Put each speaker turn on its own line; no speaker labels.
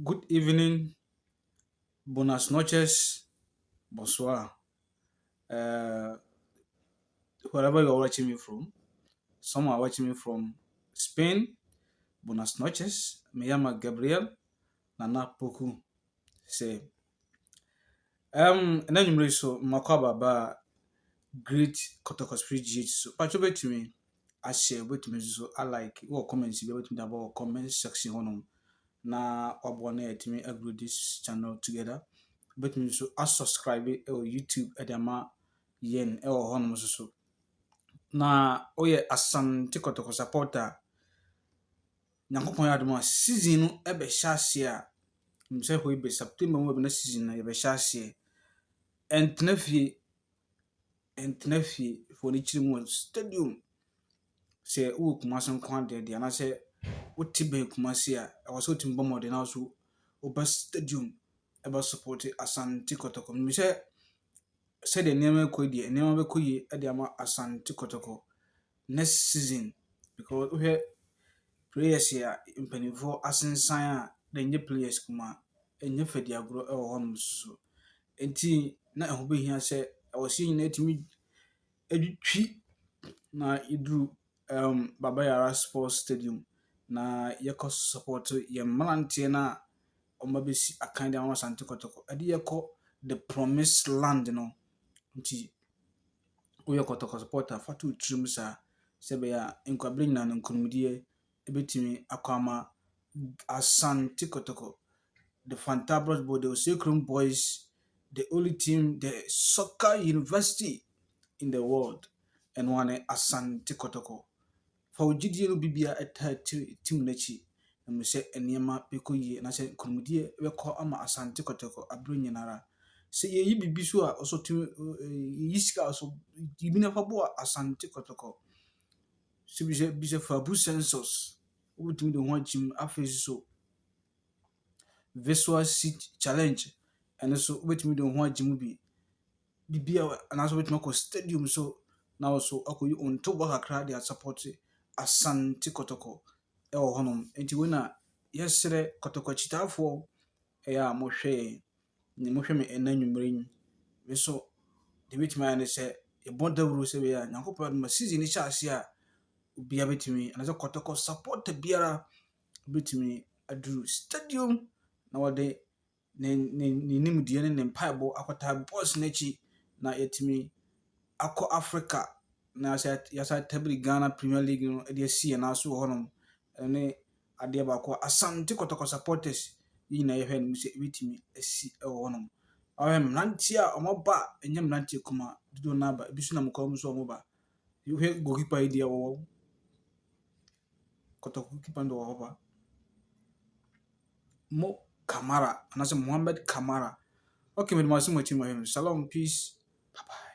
Good evening, buenas noches, bonsoir. Uh, Wherever you're watching me from, some are watching me from Spain. Buenas noches. Me llama Gabriel Nana Poku. Say, and then you so Makwababa great Kotokos GH. So, Pacho bet to me. I share with me so I like what comments you be able to about comment section on na wabone to me agree this channel together. Bet me so I subscribe it or YouTube edama yen e wo honom so. Na oyɛ asante kɔtɔkɔ supporter a nyankopɔn yɛ adom a season no ɛbɛhyɛ ase a sɛ hɔ yi bɛ September mu na season no yɛbɛhyɛ aseɛ. ɛntena fie for ne kyiri mu wɔ stadium sɛ wowɔ Kumase nko adeɛ anaasɛ wote bɛn Kumase a ɛwɔ sɛ wotumi bɔ mmɔden na so woba stadium ɛbɛ support asante kɔtɔkɔ. Menim sɛ sɛdeɛ nneɛma bɛkɔ yi deɛ nneɛma bɛkɔ yie de ama asante kɔtɔkɔ next season because wohwɛ players a mpanimfoɔ asensan a na ɛnyɛ players kuma ɛnyɛ fɛdi agorɔ ɛwɔ hɔnom so. Enti na ɛho bɛhia sɛ ɛwɔ sɛ nyinaa tumi adwitwi na yɛduru Baba Yara Sports Stadium na yɛkɔ support yɛn mmeranteɛ no a ɔma bɛsi akan de ama asante kɔtɔkɔ ɛde yɛkɔ the promised land no. Nti woyɛ kɔtɔkɔ supporter fa to tirim saa sɛ ɛbɛyɛ a nkwabere nyinaa no nkonimdiɛ ɛbɛtumi akɔ ama asante kɔtɔkɔ. The Fantabros Boys, the Osekrom Boys, the only team, the soccer university in the world, and one asante kɔtɔkɔ. For GDA no bibia ɛta team n'akyi na mo sɛ nneɛma bɛkɔ yie na sɛ nkonimdiɛ bɛkɔ ama asante kɔtɔkɔ abere nyinara. Sɛ yɛyi bibi so a ɔso tumi yi sika so yibi na fa bo asante kɔtɔkɔ. So bisa fabu census wotumi de ho akyim afei so visual seat challenge ɛno so wobɛtumi de ho agye mu bi bibia anaasɛ wobɛtumi akɔ stadium so na also akɔyi ontobo kakra de support asante kɔtɔkɔ ɛwɔ hɔnom. Enti wei na yɛsrɛ kɔtɔkɔ akyitaafoɔ ɛyɛ a mohwɛ ne mohwɛ me ɛna nwummere yi me so de bɛtumi ayɛ ne sɛ yɛbɔ dawuro sɛ bɛyɛ a nyankopɔn adom a season hyɛ ase a obia bɛtumi anaasɛ kɔtɔkɔ supporter biara bɛtumi aduru stadium na wɔde ne nimdeɛ ne ne mpaebɔ akɔtaa boss n'akyi na yɛtumi akɔ Africa na yɛasa tabiri Ghana Premier League no de asi yɛn aso wɔ hɔnom. ɛne adeɛ baako asante kɔtɔkɔ supporters yi nyinaa yɛhwɛ no mu sɛ ɛbɛtumi asi ɛwɔ hɔnom. Mmeranteɛ a ɔmɔba a ɛnyɛ mmeranteɛ kuma dodoɔ no aba ebi so nam kwan mu so ɔmɔba. Wohwɛ goalkeeper yi deɛ wɔwɔ kɔtɔkɔ keeper no wɔ hɔ ba Mo Kamara anaasɛ Mohamed Kamara. Okay, with my team, shalom, peace, bye bye.